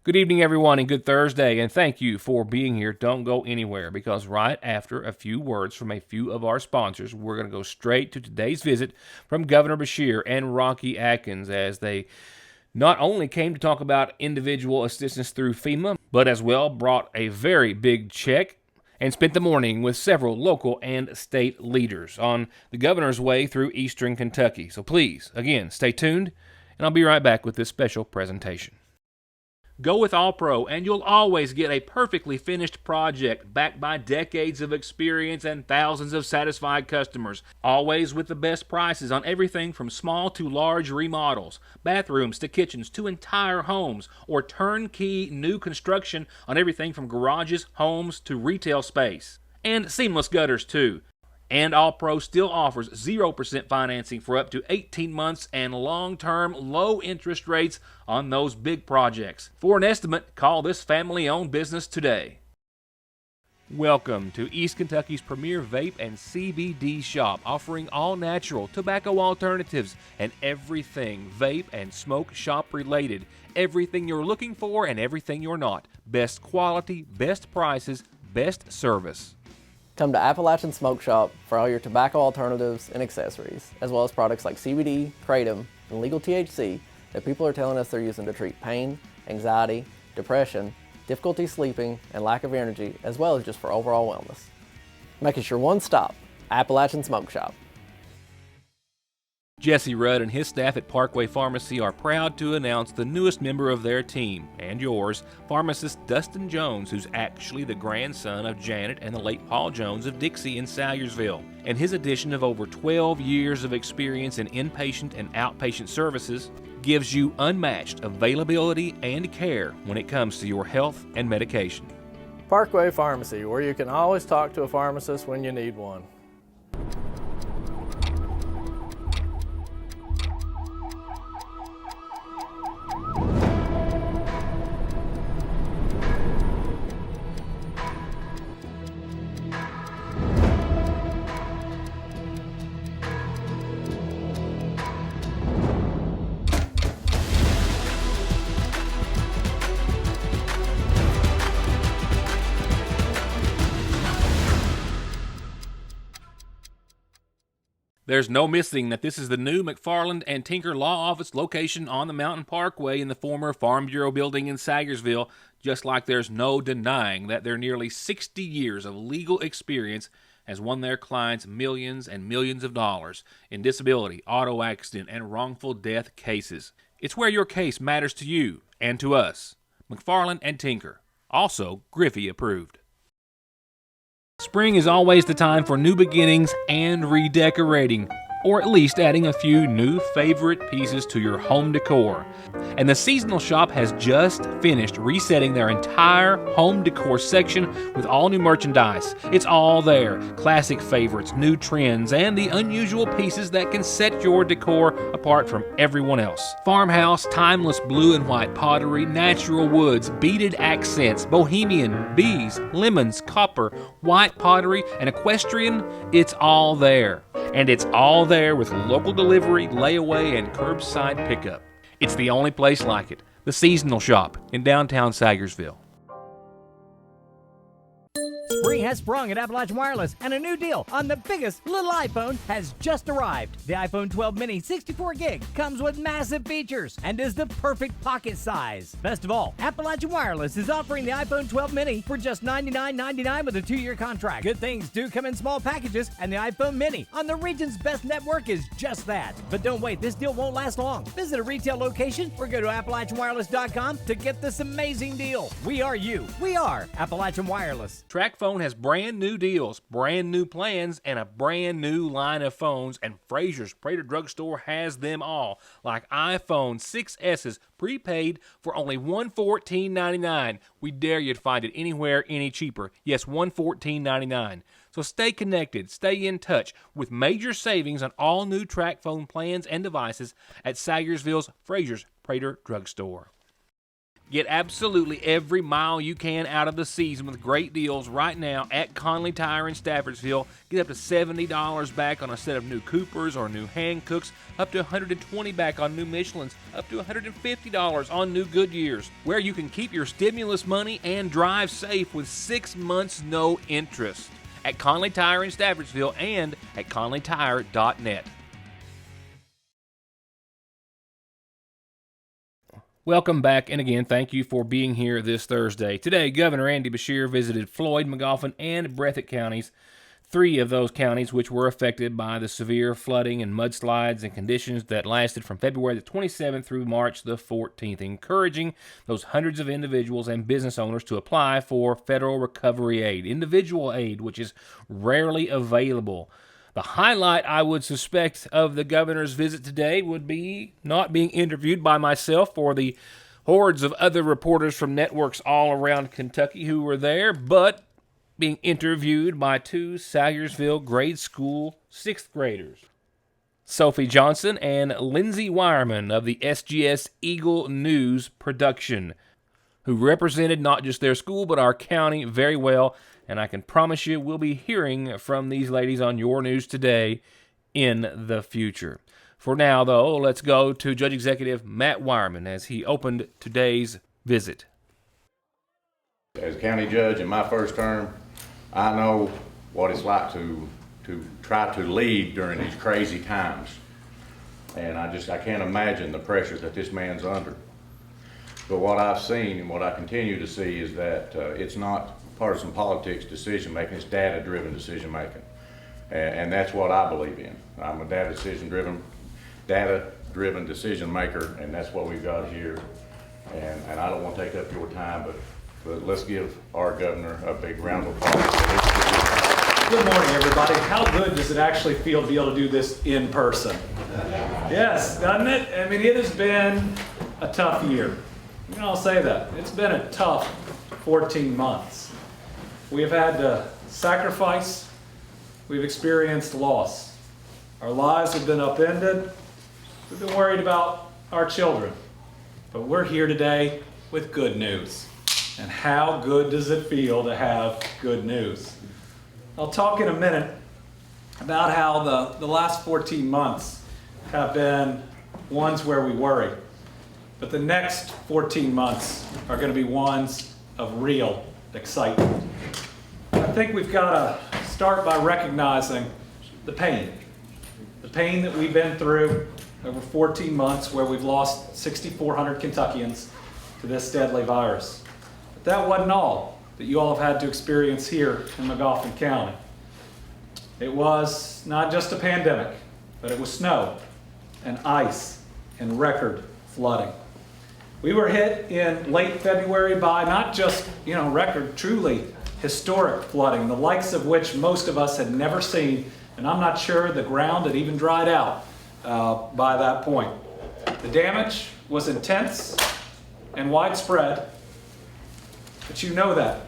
Good evening, everyone, and good Thursday, and thank you for being here. Don't go anywhere, because right after a few words from a few of our sponsors, we're going to go straight to today's visit from Governor Beshear and Rocky Adkins, as they not only came to talk about individual assistance through FEMA, but as well brought a very big check and spent the morning with several local and state leaders on the governor's way through eastern Kentucky. So please, again, stay tuned, and I'll be right back with this special presentation. Go with All Pro, and you'll always get a perfectly finished project backed by decades of experience and thousands of satisfied customers. Always with the best prices on everything from small to large remodels, bathrooms to kitchens to entire homes, or turnkey new construction on everything from garages, homes to retail space. And seamless gutters too. And All Pro still offers 0% financing for up to 18 months and long-term low interest rates on those big projects. For an estimate, call this family-owned business today. Welcome to East Kentucky's premier vape and CBD shop, offering all natural tobacco alternatives and everything vape and smoke shop related. Everything you're looking for and everything you're not. Best quality, best prices, best service. Come to Appalachian Smoke Shop for all your tobacco alternatives and accessories, as well as products like CBD, kratom, and legal THC that people are telling us they're using to treat pain, anxiety, depression, difficulty sleeping, and lack of energy, as well as just for overall wellness. Make it your one stop, Appalachian Smoke Shop. Jesse Rudd and his staff at Parkway Pharmacy are proud to announce the newest member of their team, and yours, pharmacist Dustin Jones, who's actually the grandson of Janet and the late Paul Jones of Dixie in Salyersville. And his addition of over 12 years of experience in inpatient and outpatient services gives you unmatched availability and care when it comes to your health and medication. Parkway Pharmacy, where you can always talk to a pharmacist when you need one. There's no missing that this is the new McFarland and Tinker Law Office location on the Mountain Parkway in the former Farm Bureau building in Salyersville, just like there's no denying that their nearly 60 years of legal experience has won their clients millions and millions of dollars in disability, auto accident, and wrongful death cases. It's where your case matters to you and to us. McFarland and Tinker, also Griffey approved. Spring is always the time for new beginnings and redecorating, or at least adding a few new favorite pieces to your home decor. And the Seasonal Shop has just finished resetting their entire home decor section with all new merchandise. It's all there. Classic favorites, new trends, and the unusual pieces that can set your decor apart from everyone else. Farmhouse, timeless blue and white pottery, natural woods, beaded accents, bohemian, bees, lemons, copper, white pottery, and equestrian. It's all there. And it's all there with local delivery, layaway, and curbside pickup. It's the only place like it. The Seasonal Shop in downtown Salyersville. Spring has sprung at Appalachian Wireless, and a new deal on the biggest little iPhone has just arrived. The iPhone 12 mini 64 gig comes with massive features and is the perfect pocket size. Best of all, Appalachian Wireless is offering the iPhone 12 mini for just $99.99 with a 2-year contract. Good things do come in small packages, and the iPhone mini on the region's best network is just that. But don't wait, this deal won't last long. Visit a retail location or go to AppalachianWireless.com to get this amazing deal. We are you. We are Appalachian Wireless. TracFone has brand new deals, brand new plans, and a brand new line of phones, and Fraser's Prater Drugstore has them all, like iPhone 6S's prepaid for only $114.99. We dare you to find it anywhere any cheaper. Yes, $114.99. So stay connected, stay in touch with major savings on all new TracFone plans and devices at Salyersville's Fraser's Prater Drugstore. Get absolutely every mile you can out of the season with great deals right now at Conley Tire in Staffordsville. Get up to $70 back on a set of new Coopers or new Hancooks, up to $120 back on new Michelins, up to $150 on new Goodyears, where you can keep your stimulus money and drive safe with 6 months no interest. At Conley Tire in Staffordsville and at conleytire.net. Welcome back, and again, thank you for being here this Thursday. Today, Governor Andy Beshear visited Floyd, Magoffin, and Breathitt counties, 3 of those counties which were affected by the severe flooding and mudslides and conditions that lasted from February the 27th through March the 14th, encouraging those hundreds of individuals and business owners to apply for federal recovery aid, individual aid, which is rarely available. The highlight, I would suspect, of the governor's visit today would be not being interviewed by myself or the hordes of other reporters from networks all around Kentucky who were there, but being interviewed by 2 Salyersville grade school 6th graders, Sophie Johnson and Lindsay Wireman of the SGS Eagle News production, who represented not just their school but our county very well. And I can promise you we'll be hearing from these ladies on Your News Today in the future. For now, though, let's go to Judge Executive Matt Wireman as he opened today's visit. As county judge in my first term, I know what it's like to try to lead during these crazy times. And I can't imagine the pressure that this man's under. But what I've seen and what I continue to see is that it's not partisan politics decision making, it's data driven decision making. And that's what I believe in. I'm a data driven decision maker, and that's what we've got here. And I don't want to take up your time, but let's give our governor a big round of applause. Good morning, everybody. How good does it actually feel to be able to do this in person? Yes, doesn't it? I mean, it has been a tough year. I'll say that. It's been a tough 14 months. We have had to sacrifice. We've experienced loss. Our lives have been upended. We've been worried about our children. But we're here today with good news. And how good does it feel to have good news? I'll talk in a minute about how the last 14 months have been ones where we worry. But the next 14 months are going to be ones of real excitement. I think we've got to start by recognizing the pain that we've been through over 14 months where we've lost 6,400 Kentuckians to this deadly virus. But that wasn't all that you all have had to experience here in Magoffin County. It was not just a pandemic, but it was snow and ice and record flooding. We were hit in late February by not just, record, truly historic flooding, the likes of which most of us had never seen, and I'm not sure the ground had even dried out by that point. The damage was intense and widespread, but you know that.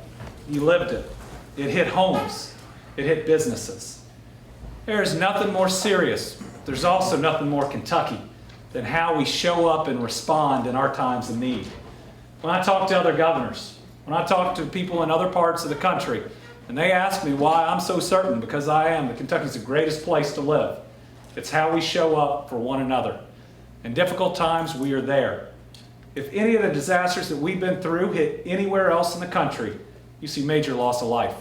You lived it. It hit homes. It hit businesses. There's nothing more serious. There's also nothing more Kentucky than how we show up and respond in our times of need. When I talk to other governors, when I talk to people in other parts of the country, and they ask me why I'm so certain, because I am, that Kentucky's the greatest place to live. It's how we show up for one another. In difficult times, we are there. If any of the disasters that we've been through hit anywhere else in the country, you see major loss of life.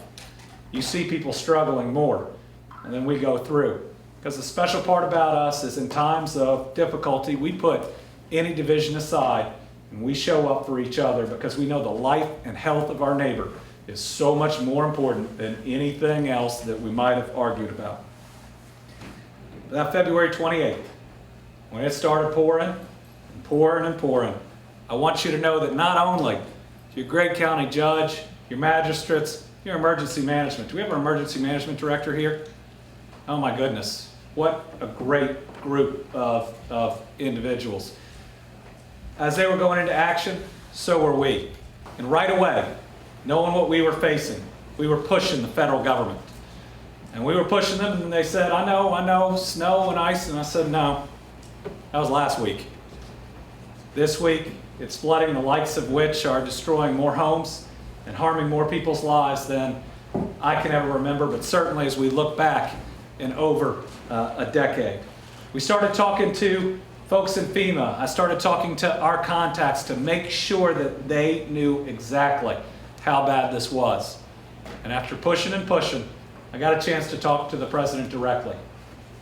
You see people struggling more than we go through. Because the special part about us is in times of difficulty, we put any division aside and we show up for each other because we know the life and health of our neighbor is so much more important than anything else that we might have argued about. That February 28th, when it started pouring and pouring and pouring, I want you to know that not only your Gregg County judge, your magistrates, your emergency management. Do we have an emergency management director here? Oh my goodness. What a great group of individuals. As they were going into action, so were we. And right away, knowing what we were facing, we were pushing the federal government. And we were pushing them, and they said, I know, snow and ice. And I said, no, that was last week. This week, It's flooding the likes of which are destroying more homes and harming more people's lives than I can ever remember, but certainly as we look back in over a decade. We started talking to folks in FEMA. I started talking to our contacts to make sure that they knew exactly how bad this was. And after pushing and pushing, I got a chance to talk to the president directly,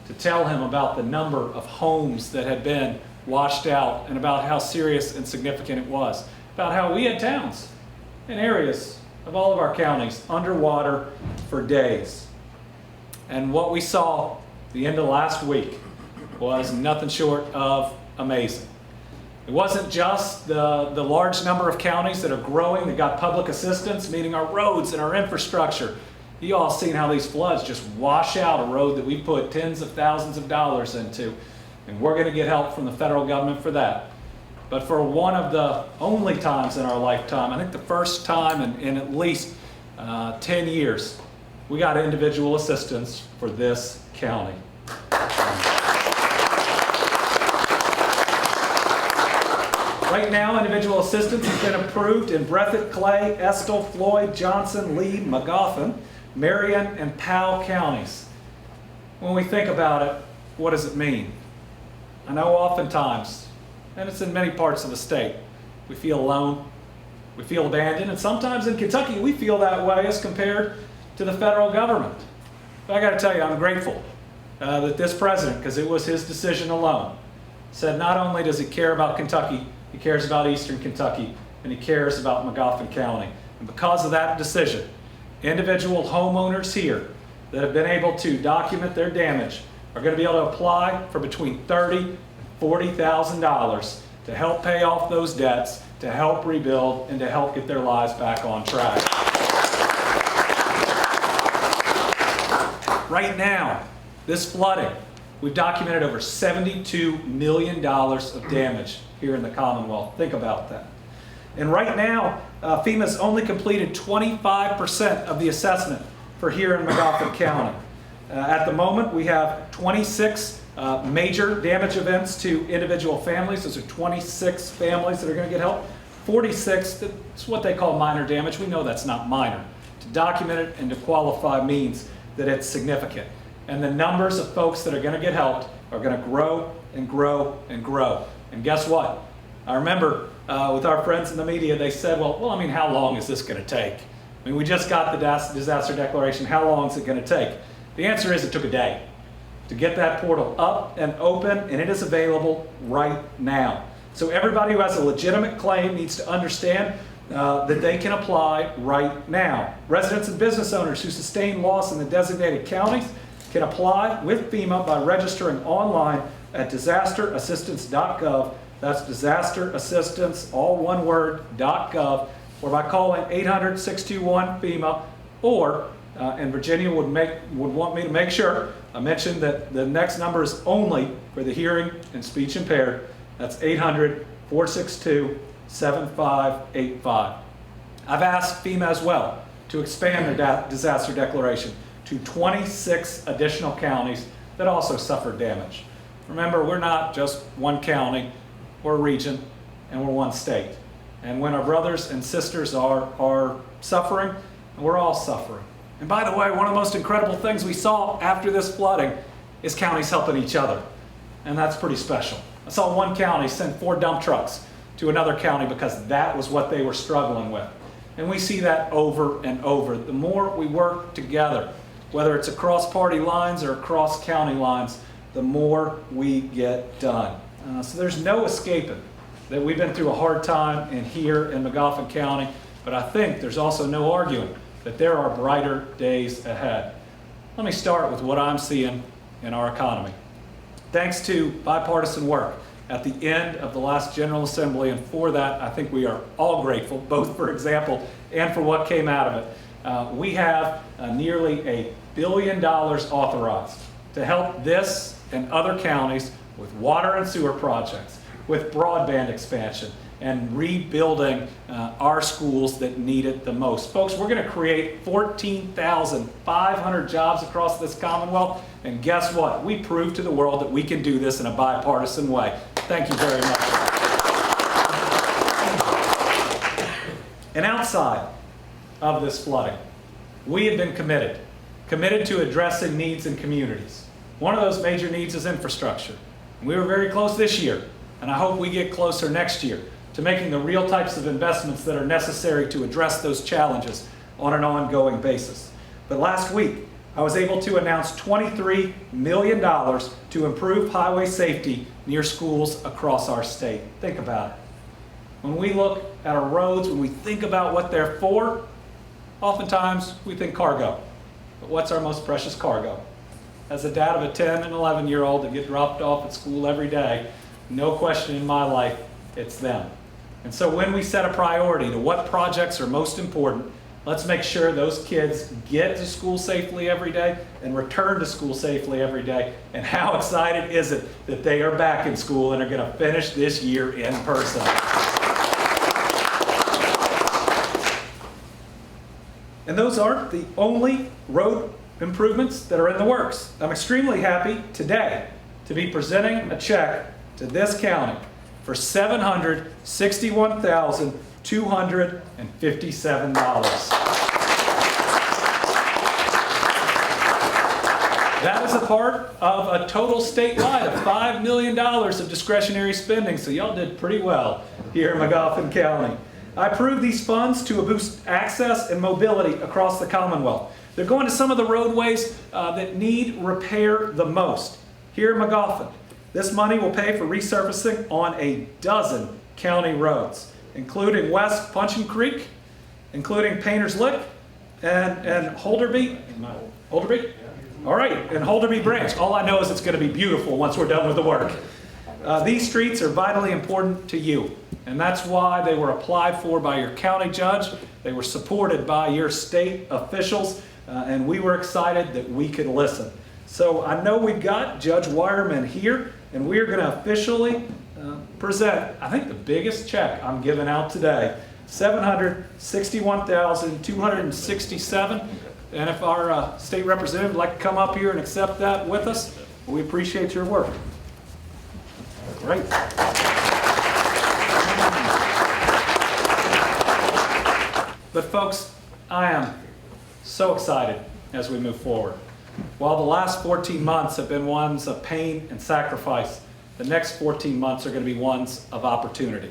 to tell him about the number of homes that had been washed out and about how serious and significant it was, about how we had towns and areas of all of our counties underwater for days. And what we saw the end of last week was nothing short of amazing. It wasn't just the large number of counties that are growing that got public assistance, meaning our roads and our infrastructure. You all seen how these floods just wash out a road that we put tens of thousands of dollars into, and we're going to get help from the federal government for that. But for one of the only times in our lifetime, I think the first time in at least 10 years, we got individual assistance for this county. Right now, individual assistance has been approved in Breathitt, Clay, Estill, Floyd, Johnson, Lee, Magoffin, Marion, and Powell counties. When we think about it, what does it mean? I know oftentimes, and it's in many parts of the state, we feel alone, we feel abandoned, and sometimes in Kentucky we feel that way as compared to the federal government. But I got to tell you, I'm grateful that this president, because it was his decision alone, said not only does he care about Kentucky, he cares about Eastern Kentucky, and he cares about Magoffin County. And because of that decision, individual homeowners here that have been able to document their damage are going to be able to apply for between $30,000 and $40,000 to help pay off those debts, to help rebuild, and to help get their lives back on track. Right now, this flooding, we've documented over $72 million of damage here in the Commonwealth. Think about that. And right now, FEMA's only completed 25% of the assessment for here in Magoffin County. At the moment, we have 26 major damage events to individual families. Those are 26 families that are going to get help. 46, that's what they call minor damage. We know that's not minor. To document it and to qualify means that it's significant. And the numbers of folks that are going to get helped are going to grow and grow and grow. And guess what? I remember with our friends in the media, they said, well, I mean, how long is this going to take? I mean, we just got the disaster declaration. How long is it going to take? The answer is it took a day to get that portal up and open, and it is available right now. So everybody who has a legitimate claim needs to understand that they can apply right now. Residents and business owners who sustain loss in the designated counties can apply with FEMA by registering online at disasterassistance.gov. That's disasterassistance, all one word, .gov, or by calling 800-621-FEMA, or, and Virginia would want me to make sure I mention that the next number is only for the hearing and speech impaired. That's 800-462-7585. I've asked FEMA as well to expand their disaster declaration to 26 additional counties that also suffered damage. Remember, we're not just one county or a region, and we're one state. And when our brothers and sisters are suffering, we're all suffering. And by the way, one of the most incredible things we saw after this flooding is counties helping each other. And that's pretty special. I saw one county send 4 dump trucks to another county because that was what they were struggling with. And we see that over and over. The more we work together, whether it's across party lines or across county lines, the more we get done. So there's no escaping that we've been through a hard time here in Magoffin County, but I think there's also no arguing that there are brighter days ahead. Let me start with what I'm seeing in our economy. Thanks to bipartisan work at the end of the last General Assembly, and for that I think we are all grateful, both for example and for what came out of it. We have nearly $1 billion authorized to help this and other counties with water and sewer projects, with broadband expansion, and rebuilding our schools that need it the most. Folks, we're going to create 14,500 jobs across this Commonwealth, and guess what? We proved to the world that we can do this in a bipartisan way. Thank you very much. outside of this flooding, we have been committed to addressing needs in communities. One of those major needs is infrastructure. We were very close this year, and I hope we get closer next year to making the real types of investments that are necessary to address those challenges on an ongoing basis. But last week, I was able to announce $23 million to improve highway safety near schools across our state. Think about it. When we look at our roads, when we think about what they're for, oftentimes we think cargo. But what's our most precious cargo? As a dad of a 10 and 11-year-old that get dropped off at school every day, no question in my life, it's them. And so when we set a priority to what projects are most important, let's make sure those kids get to school safely every day and return to school safely every day. And how excited is it that they are back in school and are going to finish this year in person? And those aren't the only road improvements that are in the works. I'm extremely happy today to be presenting a check to this county for $761,257. That is a part of a total statewide of $5 million of discretionary spending, so y'all did pretty well here in Magoffin County. I approved these funds to boost access and mobility across the Commonwealth. They're going to some of the roadways that need repair the most. Here in Magoffin, this money will pay for resurfacing on a dozen county roads, including West Puncheon Creek, including Painter's Lick, and Holderby. Holderby? All right, and Holderby Branch. All I know is it's going to be beautiful once we're done with the work. These streets are vitally important to you, and that's why they were applied for by your county judge. They were supported by your state officials, and we were excited that we could listen. So I know we've got Judge Wireman here, and we are going to officially present, I think, the biggest check I'm giving out today, $761,267. And if our state representative would like to come up here and accept that with us, we appreciate your work. Great. But folks, I am so excited as we move forward. While the last 14 months have been ones of pain and sacrifice, the next 14 months are going to be ones of opportunity.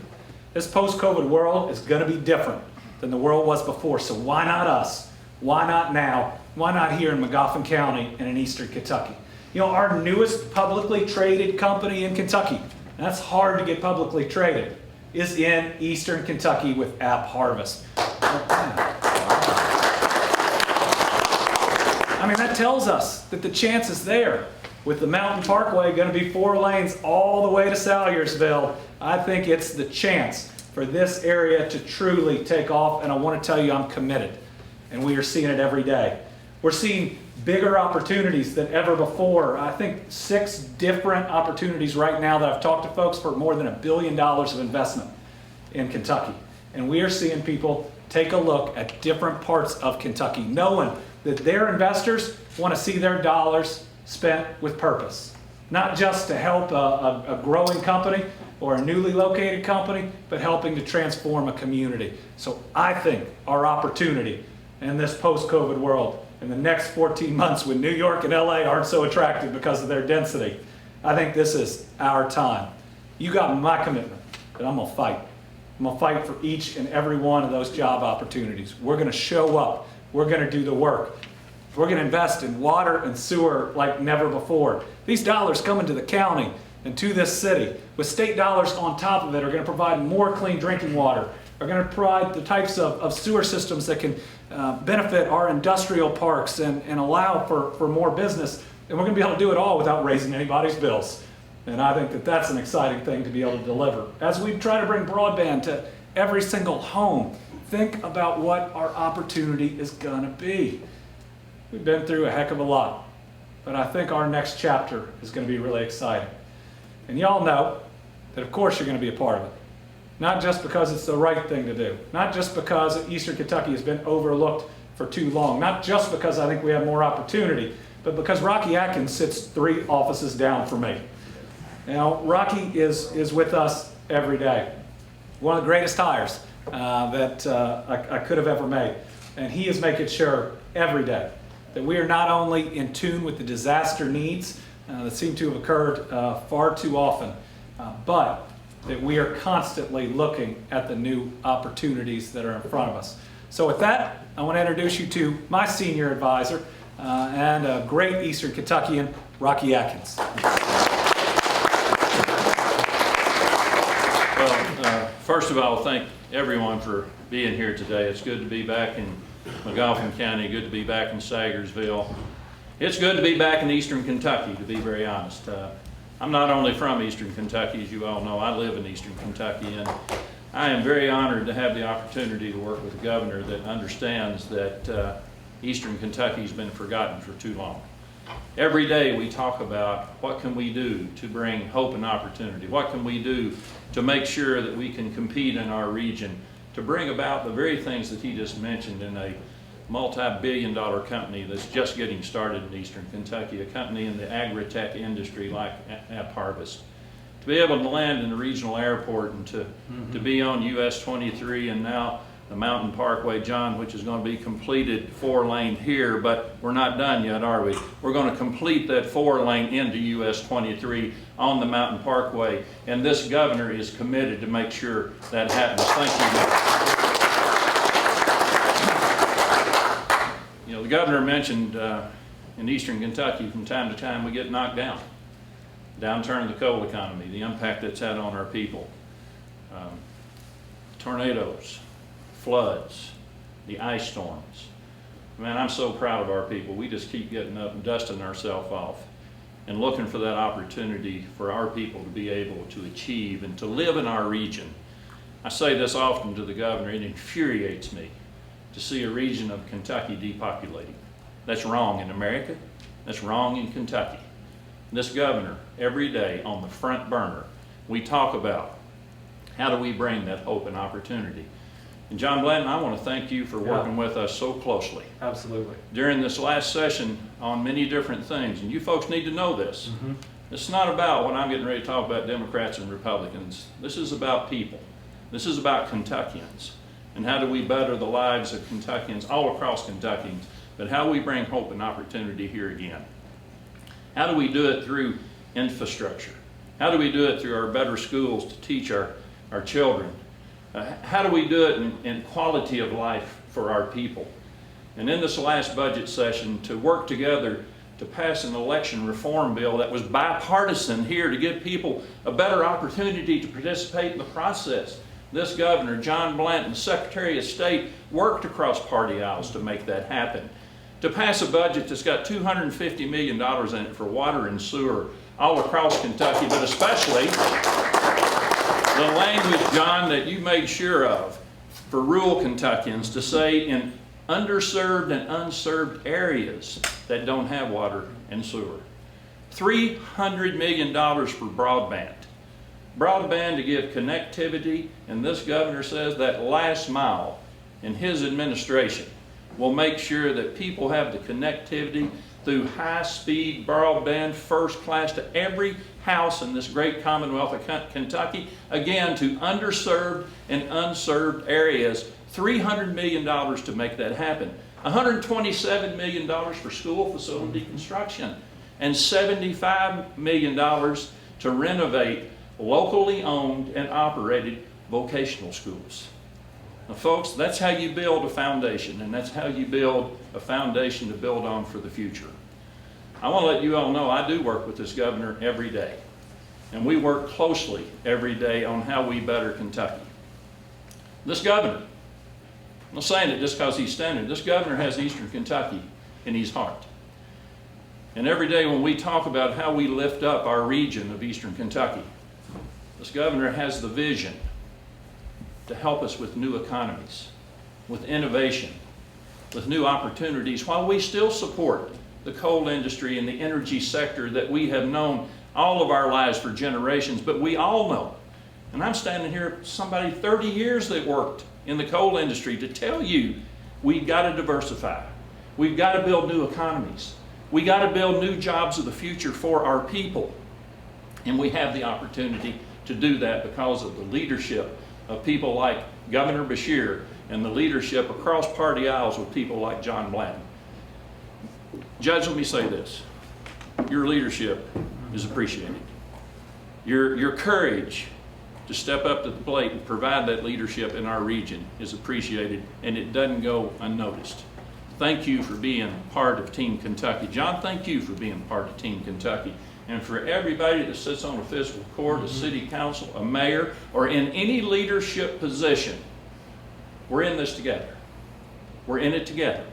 This post-COVID world is going to be different than the world was before, so why not us? Why not now? Why not here in Magoffin County and in Eastern Kentucky? You know, our newest publicly traded company in Kentucky, and that's hard to get publicly traded, is in Eastern Kentucky with AppHarvest. I mean, that tells us that the chance is there. With the Mountain Parkway going to be 4 lanes all the way to Salyersville, I think it's the chance for this area to truly take off, and I want to tell you I'm committed, and we are seeing it every day. We're seeing bigger opportunities than ever before. I think 6 different opportunities right now that I've talked to folks for more than $1 billion of investment in Kentucky. And we are seeing people take a look at different parts of Kentucky, knowing that their investors want to see their dollars spent with purpose. Not just to help a growing company or a newly located company, but helping to transform a community. So I think our opportunity in this post-COVID world, in the next 14 months when New York and LA aren't so attractive because of their density, I think this is our time. You got my commitment that I'm gonna fight. I'm gonna fight for each and every one of those job opportunities. We're gonna show up. We're gonna do the work. We're gonna invest in water and sewer like never before. These dollars coming to the county and to this city, with state dollars on top of it, are gonna provide more clean drinking water, are gonna provide the types of sewer systems that can benefit our industrial parks and allow for more business. And we're gonna be able to do it all without raising anybody's bills. And I think that that's an exciting thing to be able to deliver. As we try to bring broadband to every single home, think about what our opportunity is gonna be. We've been through a heck of a lot, but I think our next chapter is gonna be really exciting. And y'all know that of course you're gonna be a part of it. Not just because it's the right thing to do, not just because Eastern Kentucky has been overlooked for too long, not just because I think we have more opportunity, but because Rocky Atkins sits 3 offices down from me. Now, Rocky is with us every day. One of the greatest hires that I could have ever made. And he is making sure every day that we are not only in tune with the disaster needs that seem to have occurred far too often, but that we are constantly looking at the new opportunities that are in front of us. So with that, I want to introduce you to my senior advisor and a great Eastern Kentuckian, Rocky Atkins. Well, first of all, thank everyone for being here today. It's good to be back in McGoffin County, good to be back in Sagersville. It's good to be back in Eastern Kentucky, to be very honest. I'm not only from Eastern Kentucky, as you all know, I live in Eastern Kentucky, and I am very honored to have the opportunity to work with a governor that understands that Eastern Kentucky's been forgotten for too long. Every day we talk about what can we do to bring hope and opportunity, what can we do to make sure that we can compete in our region, to bring about the very things that he just mentioned in a multi-billion-dollar company that's just getting started in Eastern Kentucky, a company in the agri-tech industry like AppHarvest. To be able to land in the regional airport and to be on US 23 and now the Mountain Parkway, John, which is going to be completed 4-lane here, but we're not done yet, are we? We're going to complete that 4-lane into US 23 on the Mountain Parkway, and this governor is committed to make sure that happens. Thank you. You know, the governor mentioned in Eastern Kentucky from time to time we get knocked down. Downturn of the coal economy, the impact that's had on our people. Tornadoes, floods, the ice storms. Man, I'm so proud of our people. We just keep getting up and dusting ourselves off and looking for that opportunity for our people to be able to achieve and to live in our region. I say this often to the governor, it infuriates me to see a region of Kentucky depopulating. That's wrong in America. That's wrong in Kentucky. This governor, every day on the front burner, we talk about how do we bring that hope and opportunity. And John Blanton, I want to thank you for working with us so closely. Absolutely. During this last session on many different things, and you folks need to know this. It's not about when I'm getting ready to talk about Democrats and Republicans. This is about people. This is about Kentuckians. And how do we better the lives of Kentuckians all across Kentucky, but how we bring hope and opportunity here again. How do we do it through infrastructure? How do we do it through our better schools to teach our children? How do we do it in quality of life for our people? And in this last budget session, to work together to pass an election reform bill that was bipartisan here to give people a better opportunity to participate in the process. This governor, John Blanton, the Secretary of State, worked across party aisles to make that happen. To pass a budget that's got $250 million in it for water and sewer all across Kentucky, but especially the language, John, that you made sure of for rural Kentuckians to say in underserved and unserved areas that don't have water and sewer. $300 million for broadband. Broadband to give connectivity, and this governor says that last mile in his administration will make sure that people have the connectivity through high-speed broadband, first class, to every house in this great Commonwealth of Kentucky. Again, to underserved and unserved areas. $300 million to make that happen. $127 million for school facility construction. And $75 million to renovate locally owned and operated vocational schools. Now folks, that's how you build a foundation, and that's how you build a foundation to build on for the future. I want to let you all know I do work with this governor every day, and we work closely every day on how we better Kentucky. This governor, I'm not saying it just because he's standing, this governor has Eastern Kentucky in his heart. And every day when we talk about how we lift up our region of Eastern Kentucky, this governor has the vision to help us with new economies, with innovation, with new opportunities, while we still support the coal industry and the energy sector that we have known all of our lives for generations. But we all know, and I'm standing here, somebody 30 years that worked in the coal industry, to tell you we've got to diversify. We've got to build new economies. We got to build new jobs of the future for our people. And we have the opportunity to do that because of the leadership of people like Governor Beshear and the leadership across party aisles with people like John Blanton. Judge, let me say this. Your leadership is appreciated. Your courage to step up to the plate and provide that leadership in our region is appreciated, and it doesn't go unnoticed. Thank you for being part of Team Kentucky. John, thank you for being part of Team Kentucky. And for everybody that sits on a fiscal court, a city council, a mayor, or in any leadership position, we're in this together. We're in it together.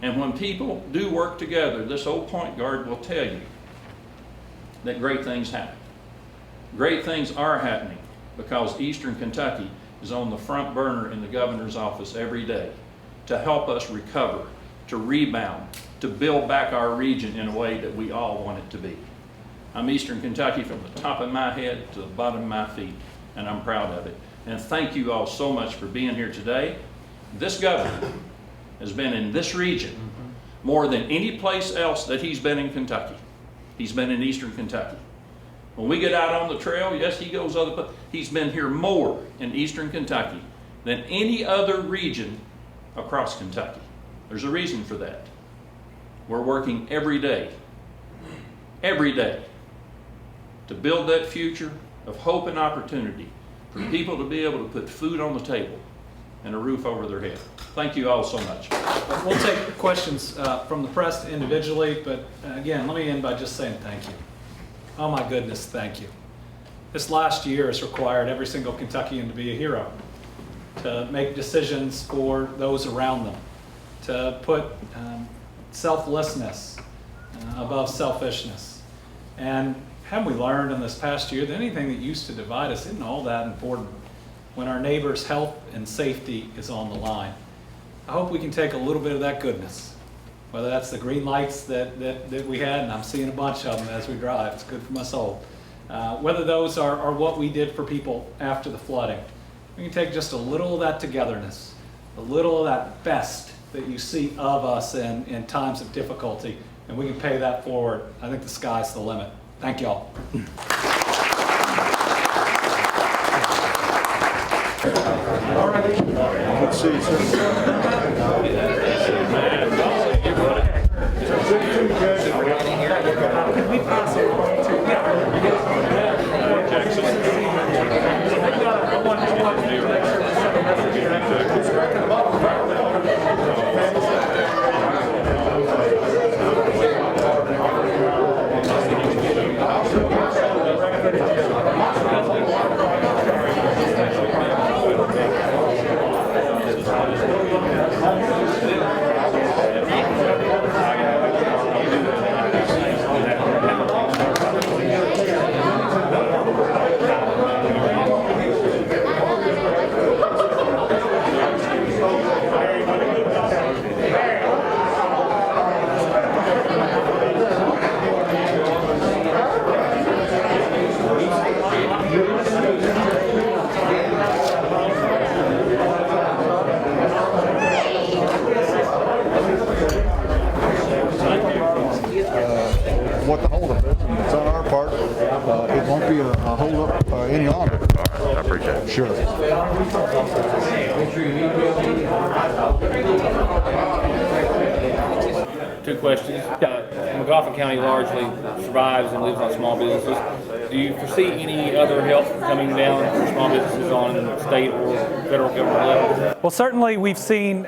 And when people do work together, this old point guard will tell you that great things happen. Great things are happening because Eastern Kentucky is on the front burner in the governor's office every day to help us recover, to rebound, to build back our region in a way that we all want it to be. I'm Eastern Kentucky from the top of my head to the bottom of my feet, and I'm proud of it. And thank you all so much for being here today. This governor has been in this region more than any place else that he's been in Kentucky. He's been in Eastern Kentucky. When we get out on the trail, yes, he goes other places. He's been here more in Eastern Kentucky than any other region across Kentucky. There's a reason for that. We're working every day to build that future of hope and opportunity for people to be able to put food on the table and a roof over their head. Thank you all so much. We'll take questions from the press individually, but again, let me end by just saying thank you. Oh my goodness, thank you. This last year has required every single Kentuckian to be a hero, to make decisions for those around them, to put selflessness above selfishness. And haven't we learned in this past year that anything that used to divide us isn't all that important when our neighbor's health and safety is on the line? I hope we can take a little bit of that goodness, whether that's the green lights that we had, and I'm seeing a bunch of them as we drive. It's good for my soul. Whether those are what we did for people after the flooding. We can take just a little of that togetherness, a little of that best that you see of us in times of difficulty, and we can pay that forward. I think the sky's the limit. Thank y'all. Let's see. Could we pass it on what the holdup is. It's on our part. It won't be a holdup any longer. I appreciate it. Sure. Two questions. McGoffin County largely survives and lives on small businesses. Do you foresee any other help coming down for small businesses on state or federal government level? Well, certainly we've seen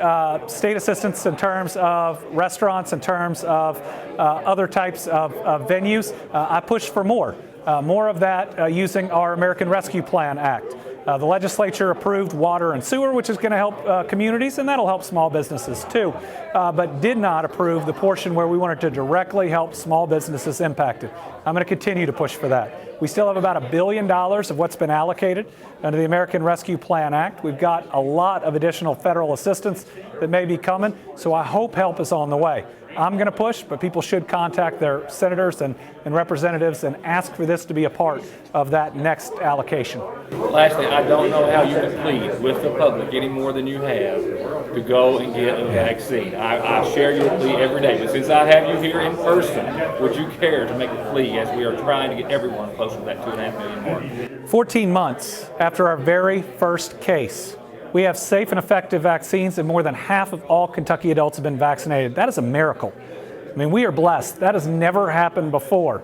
state assistance in terms of restaurants, in terms of other types of venues. I push for more of that using our American Rescue Plan Act. The legislature approved water and sewer, which is going to help communities, and that'll help small businesses too, but did not approve the portion where we wanted to directly help small businesses impacted. I'm going to continue to push for that. We still have about $1 billion of what's been allocated under the American Rescue Plan Act. We've got a lot of additional federal assistance that may be coming, so I hope help is on the way. I'm going to push, but people should contact their senators and representatives and ask for this to be a part of that next allocation. Lastly, I don't know how you can plead with the public any more than you have to go and get a vaccine. I share your plea every day, but since I have you here in person, would you care to make a plea as we are trying to get everyone closer to that 2.5 million mark? 14 months after our very first case We have safe and effective vaccines, and more than half of all Kentucky adults have been vaccinated. That is a miracle. I mean, we are blessed. That has never happened before.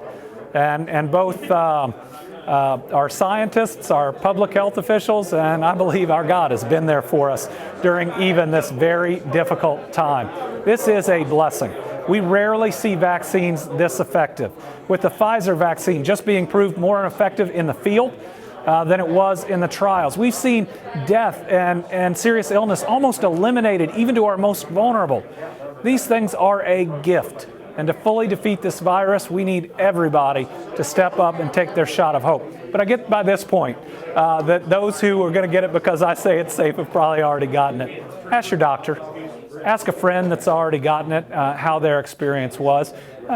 And both our scientists, our public health officials, and I believe our God has been there for us during even this very difficult time. This is a blessing. We rarely see vaccines this effective. With the Pfizer vaccine just being proved more effective in the field than it was in the trials. We've seen death and serious illness almost eliminated, even to our most vulnerable. These things are a gift. And to fully defeat this virus, we need everybody to step up and take their shot of hope. But I get by this point that those who are going to get it because I say it's safe have probably already gotten it. Ask your doctor. Ask a friend that's already gotten it how their experience was.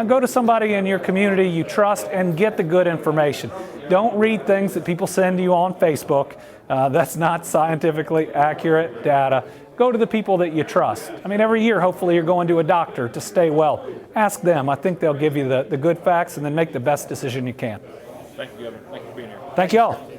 Go to somebody in your community you trust and get the good information. Don't read things that people send you on Facebook. That's not scientifically accurate data. Go to the people that you trust. I mean, every year, hopefully, you're going to a doctor to stay well. Ask them. I think they'll give you the good facts and then make the best decision you can. Thank you, Governor. Thank you for being here. Thank you all.